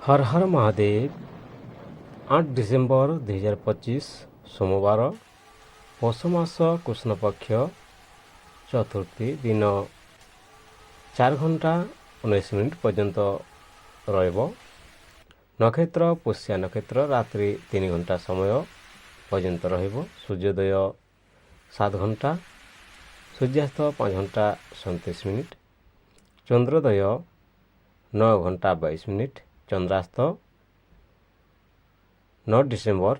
हर हर Mahadev 8 December 2025 सोमवार पौष मास कृष्णपक्ष चतुर्थी दिन 4 घंटा 19 मिनिट पर्यंत रहिब। नक्षत्र पुष्या नक्षत्र रात्रि 3 घंटा समय पर्यंत रहिब। सूर्योदय 7 घंटा, सूर्यास्त 5 घंटा 37 मिनिट, चंद्रोदय 9 घंटा 22 मिनिट, चंद्रास्त 9 डिसेम्बर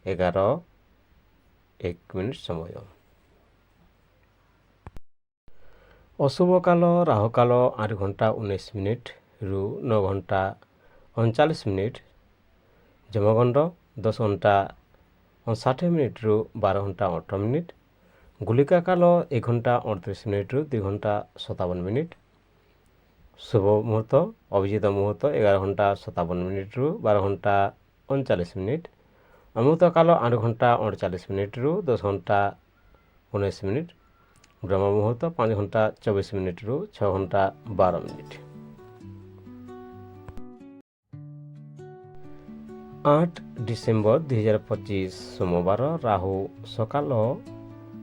11:01 मिनिट समय। अशुभ काल राहु काल 8 घंटा 19 मिनिट रु 9 घंटा 39 मिनिट, जमगंड 10 घंटा 59 मिनिट रु 12 घंटा 18 मिनिट, गुलिका काल 1 घंटा 38 मिनिट रु 2 घंटा 57 मिनिट, शुभ मुहूर्त अभिजित मुहूर्त 11 घंटा 57 मिनिट रु 12 घंटा 39 मिनिट, अमृत काल 8 घंटा 48 मिनिट रु 10 घंटा 19 मिनिट, ब्रह्म मुहूर्त 5 घंटा 24 मिनिट रु 6 घंटा 12 मिनिट। 8 डिसेम्बर 2025 सोमवार राहु सकाल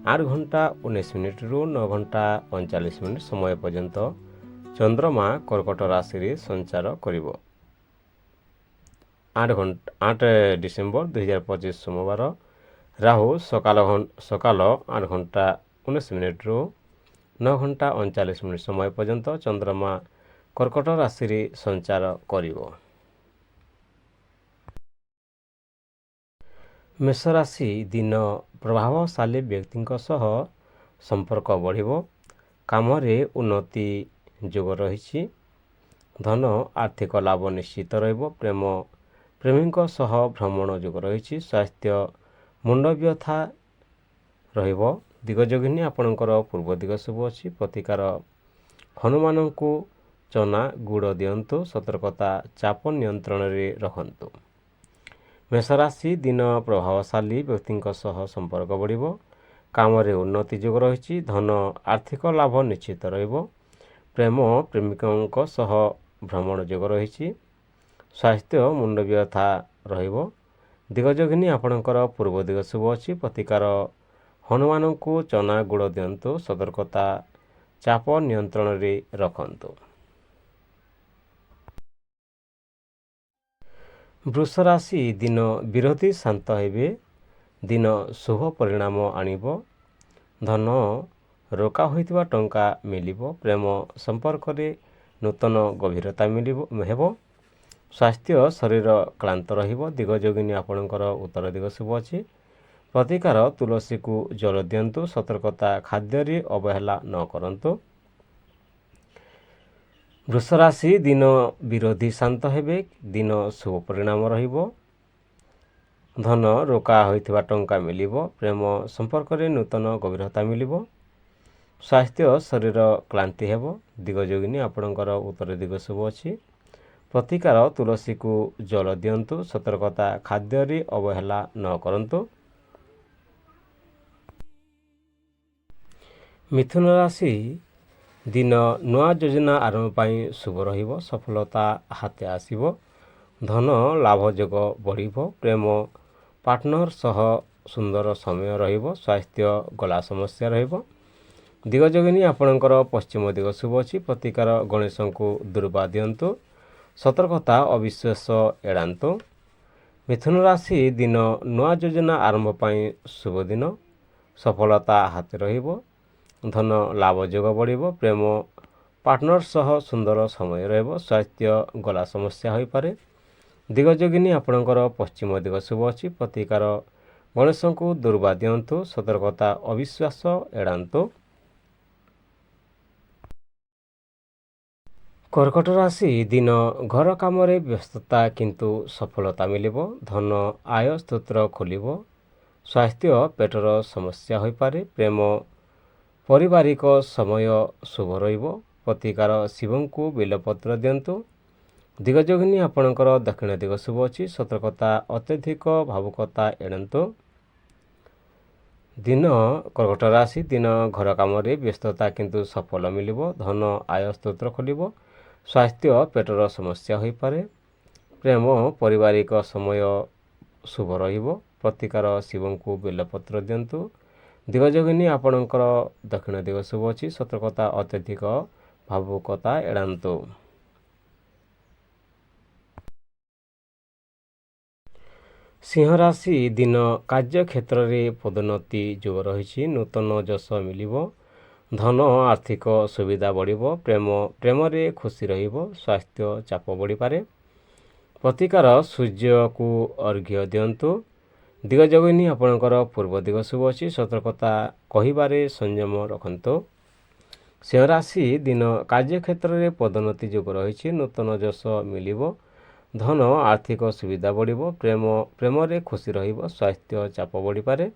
8 घंटा 19 मिनिट रु 9 घंटा 39 मिनिट समय पर्यंत चंद्रमा कर्कट राशि संचार करिब। 8 डिसेम्बर 2025 सोमवार राहु सकाल 8 घंटा 19 मिनिट रु 9 घंटा 39 मिनिट समय पर्यंत चंद्रमा कर्कट राशि संचार करिब। मेष राशि दिन प्रभावशाली व्यक्तिଙ୍କ सह संपर्क बढ़िब। कामरे उन्नति जोग रही। धन आर्थिक लाभ निश्चित रहिब। प्रेम प्रेमीଙ୍କ सह भ्रमण जोग रही। स्वास्थ्य मुंड व्यथा रहिब। दिगजोगिनी आपणकर पूर्व दिग शुभ अछि। प्रतिकार हनुमान को चना गुड़ दियंतु। सतर्कता चाप नियंत्रण रे रखंतु। मेष राशि दिन प्रभावशाली व्यक्तिଙ୍କ सह संपर्क बढ़िब। कामरे उन्नति जोग रही। धन आर्थिक लाभ निश्चित रहिब। प्रेम प्रेमिकों सह भ्रमण जोग रही। स्वास्थ्य मुंड व्यथा रहिब। दिगजोगिनी आपणकर पूर्व दिग शुभ अछि। प्रतिकार हनुमान को चना गुड़ दियंतु। सतर्कता चाप नियंत्रण रे रखंतु। वृष राशि दिन विरोधी शांत हेबे। दिन शुभ परिणाम आणिब। धन रोका होइतिबा टंका मिलिब। प्रेम संपर्क रे नूतन गभीरता मिलिब हेबो। स्वास्थ्य शरीर क्लांत रहिब। दिगजोगिनी आपणकर उत्तर दिग शुभ अछि। प्रतिकार तुलसी को जल दियंतु। सतर्कता खाद्य रे अवहेला न करंतु। वृष राशि दिन विरोधी शांत हेबे। दिन शुभ परिणाम रहिब। धन रोका होइतिबा टंका मिलिब। प्रेम संपर्क रे नूतन गभीरता मिलिब। स्वास्थ्य शरीर क्लांति हेबो। दिगजोगिनी आपणकर उत्तर दिग शुभ अछि। प्रतिकार तुलसी को जल दियंतु। सतर्कता खाद्य रे अवहेला न करंतु। मिथुन राशि दिन नुआ योजना आरंभ पाई शुभ रहिब। सफलता हाते आसिब। धन लाभ जोग बढ़िब। प्रेम पार्टनर सह सुंदर समय रहिब। स्वास्थ्य गला समस्या रहिब। दिगजोगिनी आपणकर पश्चिम दिग शुभ अछि। प्रतिकार गणेश को दुर्वा दियंतु। सतर्कता अविश्वास एड़ांतु। मिथुन राशि दिन नुआ योजना आरंभ पाई शुभ दिन। सफलता हाते रहिब। धन लाभ जोग बढ़िब। प्रेम पार्टनर सह सुंदर समय रहिब। स्वास्थ्य गला समस्या होई पारे। दिगजोगिनी आपणकर पश्चिम दिग शुभ अछि। प्रतिकार गणेश को दुर्वा दियंतु। सतर्कता अविश्वास एड़ांतु। कर्कट राशि दिन घर काम रे व्यस्तता किंतु सफलता मिलिब। धन आय स्त्रोत्र खोलिब। स्वास्थ्य पेटर समस्या होई पारे। प्रेम पारिवारिक समय शुभ रहिब। प्रतिकार शिव को बेलपत्र दियंतु। दिगजोगिनी आपणकर दक्षिण दिग शुभ अछि। सतर्कता अत्यधिक भावुकता एड़ांतु। दिन कर्कट राशि दिन घर काम रे व्यस्तता किंतु सफल मिलिब। धन आय स्त्रोत्र खोलिब। स्वास्थ्य पेटर समस्या होई पारे। ପ୍ରେମ ପାରିବାରିକ ସମୟ ଶୁଭ ରହିବ। ପ୍ରତିକାର ଶିବଙ୍କୁ ବେଲପତ୍ର ଦିଅନ୍ତୁ। ଦିଗଯୋଗିନୀ ଆପଣଙ୍କର ଦକ୍ଷିଣ ଦିଗ ଶୁଭ ଅଛି। ସତର୍କତା ଅତ୍ୟଧିକ ଭାବୁକତା ଏଡ଼ାନ୍ତୁ। ସିଂହ ରାଶି ଦିନ କାର୍ଯ୍ୟକ୍ଷେତ୍ରରେ ପଦୋନ୍ନତି ଯୋଗ ରହିଛି। ନୂତନ ଯଶ ମିଳିବ। ଧନ ଆର୍ଥିକ ସୁବିଧା ବଢ଼ିବ। ପ୍ରେମରେ ଖୁସି ରହିବ। ସ୍ୱାସ୍ଥ୍ୟ ଚାପ ବଢ଼ିପାରେ। ପ୍ରତିକାର ସୂର୍ଯ୍ୟକୁ ଅର୍ଘ୍ୟ ଦିଅନ୍ତୁ। ଦିଗଯୋଗିନୀ ଆପଣଙ୍କର ପୂର୍ବ ଦିଗ ଶୁଭ ଅଛି। ସତର୍କତା କହିବାରେ ସଂଯମ ରଖନ୍ତୁ। ସିଂହ ରାଶି ଦିନ କାର୍ଯ୍ୟକ୍ଷେତ୍ରରେ ପଦୋନ୍ନତି ଯୋଗ ରହିଛି। ନୂତନ ଯଶ ମିଳିବ। ଧନ ଆର୍ଥିକ ସୁବିଧା ବଢ଼ିବ। ପ୍ରେମରେ ଖୁସି ରହିବ। ସ୍ୱାସ୍ଥ୍ୟ ଚାପ ବଢ଼ିପାରେ।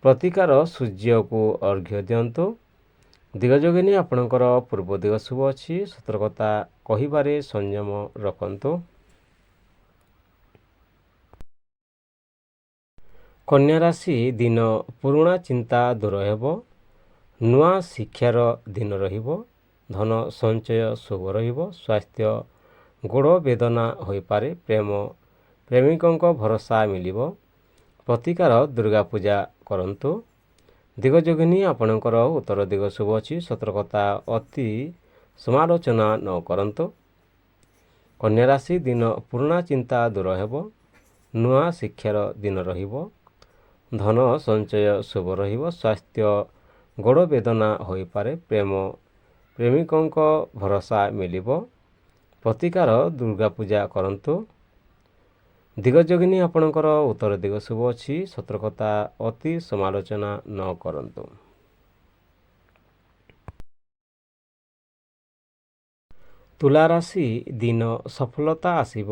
ପ୍ରତିକାର ସୂର୍ଯ୍ୟକୁ ଅର୍ଘ୍ୟ ଦିଅନ୍ତୁ। ଦିଗଯୋଗିନୀ ଆପଣଙ୍କର ପୂର୍ବ ଦିଗ ଶୁଭ ଅଛି। ସତର୍କତା କହିବାରେ ସଂଯମ ରଖନ୍ତୁ। କନ୍ୟା ରାଶି ଦିନ ପୁରୁଣା ଚିନ୍ତା ଦୂର ହେବ। ନୂଆ ଶିକ୍ଷାର ଦିନ ରହିବ। ଧନ ସଞ୍ଚୟ ଶୁଭ ରହିବ। ସ୍ୱାସ୍ଥ୍ୟ ଗୋଡ଼ ବେଦନା ହୋଇପାରେ। ପ୍ରେମିକଙ୍କ ଭରସା ମିଳିବ। ପ୍ରତିକାର ଦୁର୍ଗା ପୂଜା କରନ୍ତୁ। ଦିଗଯୋଗିନୀ ଆପଣଙ୍କର ଉତ୍ତର ଦିଗ ଶୁଭ ଅଛି। ସତର୍କତା ଅତି ସମାଲୋଚନା ନ କରନ୍ତୁ। କନ୍ୟା ରାଶି ଦିନ ପୁରୁଣା ଚିନ୍ତା ଦୂର ହେବ। ନୂଆ ଶିକ୍ଷାର ଦିନ ରହିବ। ଧନ ସଞ୍ଚୟ ଶୁଭ ରହିବ। ସ୍ୱାସ୍ଥ୍ୟ ଗୋଡ଼ ବେଦନା ହୋଇପାରେ। ପ୍ରେମିକଙ୍କ ଭରସା ମିଳିବ। ପ୍ରତିକାର ଦୁର୍ଗା ପୂଜା କରନ୍ତୁ। ଦିଗଯୋଗିନୀ ଆପଣଙ୍କର ଉତ୍ତର ଦିଗ ଶୁଭ ଅଛି। ସତର୍କତା ଅତି ସମାଲୋଚନା ନ କରନ୍ତୁ। ତୁଲା ରାଶି ଦିନ ସଫଳତା ଆସିବ।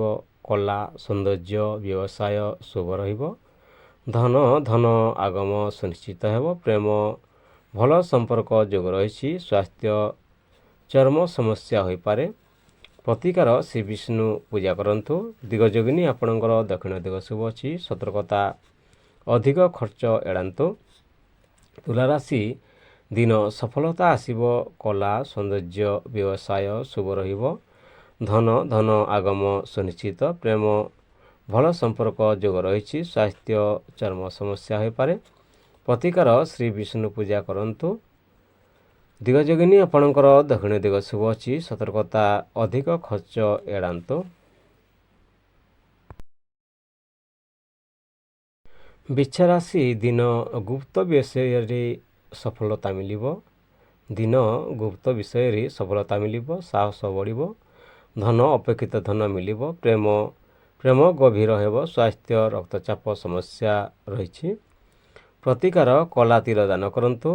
କଲା ସୌନ୍ଦର୍ଯ୍ୟ ବ୍ୟବସାୟ ଶୁଭ ରହିବ। ଧନ ଆଗମ ସୁନିଶ୍ଚିତ ହେବ। ପ୍ରେମ ଭଲ ସମ୍ପର୍କ ଯୋଗ ରହିଛି। ସ୍ୱାସ୍ଥ୍ୟ ଚର୍ମ ସମସ୍ୟା ହୋଇପାରେ। ପ୍ରତିକାର ଶ୍ରୀ ବିଷ୍ଣୁ ପୂଜା କରନ୍ତୁ। ଦିଗଯୋଗିନୀ ଆପଣଙ୍କର ଦକ୍ଷିଣ ଦିଗ ଶୁଭ ଅଛି। ସତର୍କତା ଅଧିକ ଖର୍ଚ୍ଚ ଏଡ଼ାନ୍ତୁ। ତୁଲା ରାଶି ଦିନ ସଫଳତା ଆସିବ। କଲା ସୌନ୍ଦର୍ଯ୍ୟ ବ୍ୟବସାୟ ଶୁଭ ରହିବ। ଧନ ଆଗମ ସୁନିଶ୍ଚିତ। ପ୍ରେମ ଭଲ ସମ୍ପର୍କ ଯୋଗ ରହିଛି। ସ୍ୱାସ୍ଥ୍ୟ ଚର୍ମ ସମସ୍ୟା ହୋଇପାରେ। ପ୍ରତିକାର ଶ୍ରୀ ବିଷ୍ଣୁ ପୂଜା କରନ୍ତୁ। ଦିଗଯୋଗିନୀ ଆପଣଙ୍କର ଦକ୍ଷିଣ ଦିଗ ଶୁଭ ଅଛି। ସତର୍କତା ଅଧିକ ଖର୍ଚ୍ଚ ଏଡ଼ାନ୍ତୁ। ବିଛା ରାଶି ଦିନ ଗୁପ୍ତ ବିଷୟରେ ସଫଳତା ମିଳିବ। ସାହସ ବଢ଼ିବ। ଧନ ଅପେକ୍ଷିତ ଧନ ମିଳିବ। ପ୍ରେମ ଗଭୀର ହେବ। ସ୍ୱାସ୍ଥ୍ୟ ରକ୍ତଚାପ ସମସ୍ୟା ରହିଛି। ପ୍ରତିକାର କଲା ତୀର ଦାନ କରନ୍ତୁ।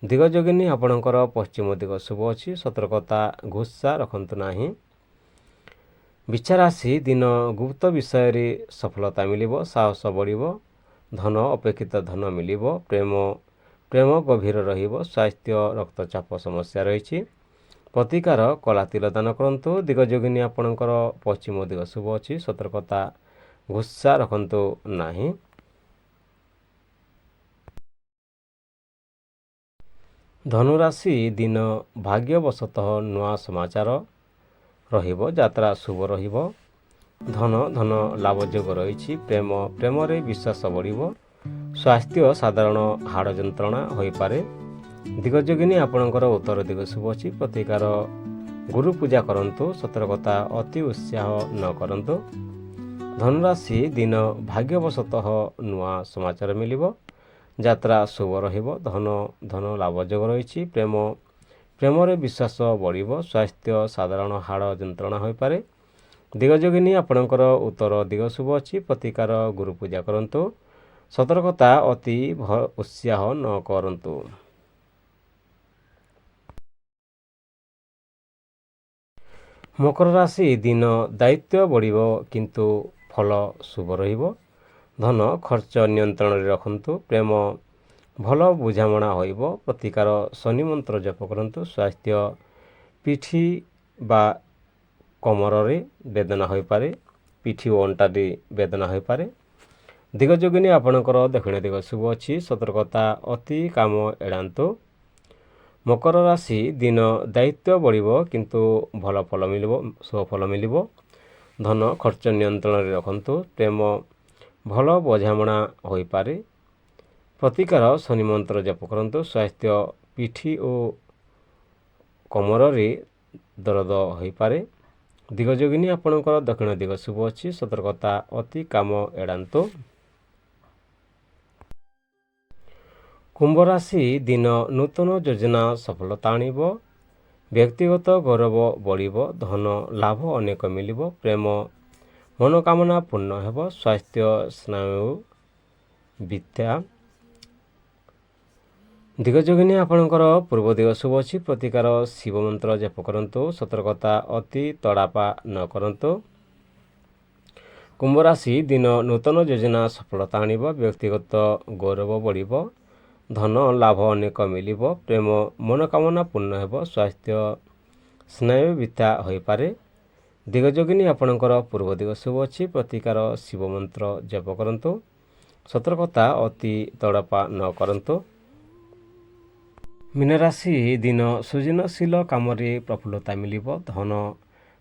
ଦିଗଯୋଗିନୀ ଆପଣଙ୍କର ପଶ୍ଚିମ ଦିଗ ଶୁଭ ଅଛି। ସତର୍କତା ଘୁଷା ରଖନ୍ତୁ ନାହିଁ। ବିଛା ରାଶି ଦିନ ଗୁପ୍ତ ବିଷୟରେ ସଫଳତା ମିଳିବ। ସାହସ ବଢ଼ିବ। ଧନ ଅପେକ୍ଷିତ ଧନ ମିଳିବ। ପ୍ରେମ ଗଭୀର ରହିବ। ସ୍ୱାସ୍ଥ୍ୟ ରକ୍ତଚାପ ସମସ୍ୟା ରହିଛି। ପ୍ରତିକାର କଲା ତୀର ଦାନ କରନ୍ତୁ। ଦିଗଯୋଗିନୀ ଆପଣଙ୍କର ପଶ୍ଚିମ ଦିଗ ଶୁଭ ଅଛି। ସତର୍କତା ଘୁଷା ରଖନ୍ତୁ ନାହିଁ। ଧନୁରାଶି ଦିନ ଭାଗ୍ୟବଶତଃ ନୂଆ ସମାଚାର ରହିବ। ଯାତ୍ରା ଶୁଭ ରହିବ। ଧନ ଲାଭ ଯୋଗ ରହିଛି। ପ୍ରେମରେ ବିଶ୍ୱାସ ବଢ଼ିବ। ସ୍ୱାସ୍ଥ୍ୟ ସାଧାରଣ ହାଡ଼ ଯନ୍ତ୍ରଣା ହୋଇପାରେ। ଦିଗଯୋଗିନୀ ଆପଣଙ୍କର ଉତ୍ତର ଦିଗ ଶୁଭ ଅଛି। ପ୍ରତିକାର ଗୁରୁ ପୂଜା କରନ୍ତୁ। ସତର୍କତା ଅତି ଉତ୍ସାହ ନ କରନ୍ତୁ। ଧନୁରାଶି ଦିନ ଭାଗ୍ୟବଶତଃ ନୂଆ ସମାଚାର ମିଳିବ। ଯାତ୍ରା ଶୁଭ ରହିବ। ଧନ ଲାଭ ଯୋଗ ରହିଛି। ପ୍ରେମରେ ବିଶ୍ୱାସ ବଢ଼ିବ। ସ୍ୱାସ୍ଥ୍ୟ ସାଧାରଣ ହାଡ଼ ଯନ୍ତ୍ରଣା ହୋଇପାରେ। ଦିଗଯୋଗିନୀ ଆପଣଙ୍କର ଉତ୍ତର ଦିଗ ଶୁଭ ଅଛି। ପ୍ରତିକାର ଗୁରୁ ପୂଜା କରନ୍ତୁ। ସତର୍କତା ଅତି ଉତ୍ସାହ ନ କରନ୍ତୁ। ମକର ରାଶି ଦିନ ଦାୟିତ୍ୱ ବଢ଼ିବ କିନ୍ତୁ ଫଳ ଶୁଭ ରହିବ। ଧନ ଖର୍ଚ୍ଚ ନିୟନ୍ତ୍ରଣରେ ରଖନ୍ତୁ। ପ୍ରେମ ଭଲ ବୁଝାମଣା ହୋଇବ। ପ୍ରତିକାର ଶନି ମନ୍ତ୍ର ଜପ କରନ୍ତୁ। ସ୍ୱାସ୍ଥ୍ୟ ପିଠି ବା କମରରେ ବେଦନା ହୋଇପାରେ। ପିଠି ଓ ଅଣ୍ଟାରେ ବେଦନା ହୋଇପାରେ। ଦିଗଯୋଗିନୀ ଆପଣଙ୍କର ଦକ୍ଷିଣ ଦିଗ ଶୁଭ ଅଛି। ସତର୍କତା ଅତି କାମ ଏଡ଼ାନ୍ତୁ। ମକର ରାଶି ଦିନ ଦାୟିତ୍ୱ ବଢ଼ିବ କିନ୍ତୁ ଭଲ ଫଳ ମିଳିବ। ଶୁଭ ଫଳ ମିଳିବ। ଧନ ଖର୍ଚ୍ଚ ନିୟନ୍ତ୍ରଣରେ ରଖନ୍ତୁ। ପ୍ରେମ ଭଲ ବୁଝାମଣା ହୋଇପାରେ। ପ୍ରତିକାର ଶନି ମନ୍ତ୍ର ଜପ କରନ୍ତୁ। ସ୍ୱାସ୍ଥ୍ୟ ପିଠି ଓ କମରରେ ଦରଦ ହୋଇପାରେ। ଦିଗ ଯୋଗିନୀ ଆପଣଙ୍କର ଦକ୍ଷିଣ ଦିଗ ଶୁଭ ଅଛି। ସତର୍କତା ଅତି କାମ ଏଡ଼ାନ୍ତୁ। କୁମ୍ଭ ରାଶି ଦିନ ନୂତନ ଯୋଜନା ସଫଳତା ଆଣିବ। ବ୍ୟକ୍ତିଗତ ଗୌରବ ବଢ଼ିବ। ଧନ ଲାଭ ଅନେକ ମିଳିବ। ପ୍ରେମ ମନୋକାମନା ପୂର୍ଣ୍ଣ ହେବ। ସ୍ୱାସ୍ଥ୍ୟ ସ୍ନାୟୁ ବିଦ୍ୟା ଦିଗ ଯୋଗିନୀ ଆପଣଙ୍କର ପୂର୍ବ ଦିଗ ଶୁଭ ଅଛି। ପ୍ରତିକାର ଶିବ ମନ୍ତ୍ର ଜପ କରନ୍ତୁ। ସତର୍କତା ଅତି ତଡ଼ାପା ନ କରନ୍ତୁ। କୁମ୍ଭ ରାଶି ଦିନ ନୂତନ ଯୋଜନା ସଫଳତା ଆଣିବ। ବ୍ୟକ୍ତିଗତ ଗୌରବ ବଢ଼ିବ। ଧନ ଲାଭ ଅନେକ ମିଳିବ। ପ୍ରେମ ମନୋକାମନା ପୂର୍ଣ୍ଣ ହେବ। ସ୍ୱାସ୍ଥ୍ୟ ସ୍ନାୟୁ ବିଦ୍ୟା ହୋଇପାରେ। ଦିଗ ଯୋଗିନୀ ଆପଣଙ୍କର ପୂର୍ବ ଦିଗ ଶୁଭ ଅଛି। ପ୍ରତିକାର ଶିବ ମନ୍ତ୍ର ଜପ କରନ୍ତୁ। ସତର୍କତା ଅତି ତଡ଼ପା ନ କରନ୍ତୁ। ମୀନରାଶି ଦିନ ସୃଜନଶୀଳ କାମରେ ପ୍ରଫୁଲ୍ଲତା ମିଳିବ। ଧନ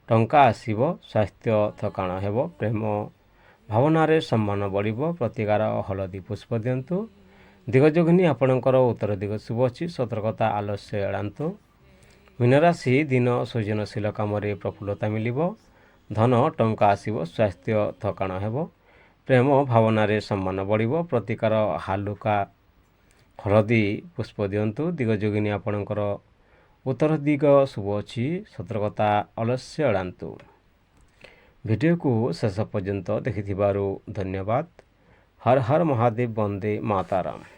ଟଙ୍କା ଆସିବ। ସ୍ୱାସ୍ଥ୍ୟ ଥକାଣ ହେବ। ପ୍ରେମ ଭାବନାରେ ସମ୍ମାନ ବଢ଼ିବ। ପ୍ରତିକାର ହଳଦୀ ପୁଷ୍ପ ଦିଅନ୍ତୁ। ଦିଗ ଯୋଗିନୀ ଆପଣଙ୍କର ଉତ୍ତର ଦିଗ ଶୁଭ ଅଛି। ସତର୍କତା ଆଲସ୍ୟ ଏଡ଼ାନ୍ତୁ। ମୀନରାଶି ଦିନ ସୃଜନଶୀଳ କାମରେ ପ୍ରଫୁଲ୍ଲତା ମିଳିବ। ଧନ ଟଙ୍କା ଆସିବ। ସ୍ୱାସ୍ଥ୍ୟ ଥକାଣ ହେବ। ପ୍ରେମ ଭାବନାରେ ସମ୍ମାନ ବଢ଼ିବ। ପ୍ରତିକାର ହାଲୁକା ହଳଦୀ ପୁଷ୍ପ ଦିଅନ୍ତୁ। ଦିଗ ଯୋଗିନୀ ଆପଣଙ୍କର ଉତ୍ତର ଦିଗ ଶୁଭ ଅଛି। ସତର୍କତା ଆଲସ୍ୟ ଏଡ଼ାନ୍ତୁ। ଭିଡ଼ିଓକୁ ଶେଷ ପର୍ଯ୍ୟନ୍ତ ଦେଖିଥିବାରୁ ଧନ୍ୟବାଦ। ହର ହର ମହାଦେବ। ବନ୍ଦେ ମାତାରାମ।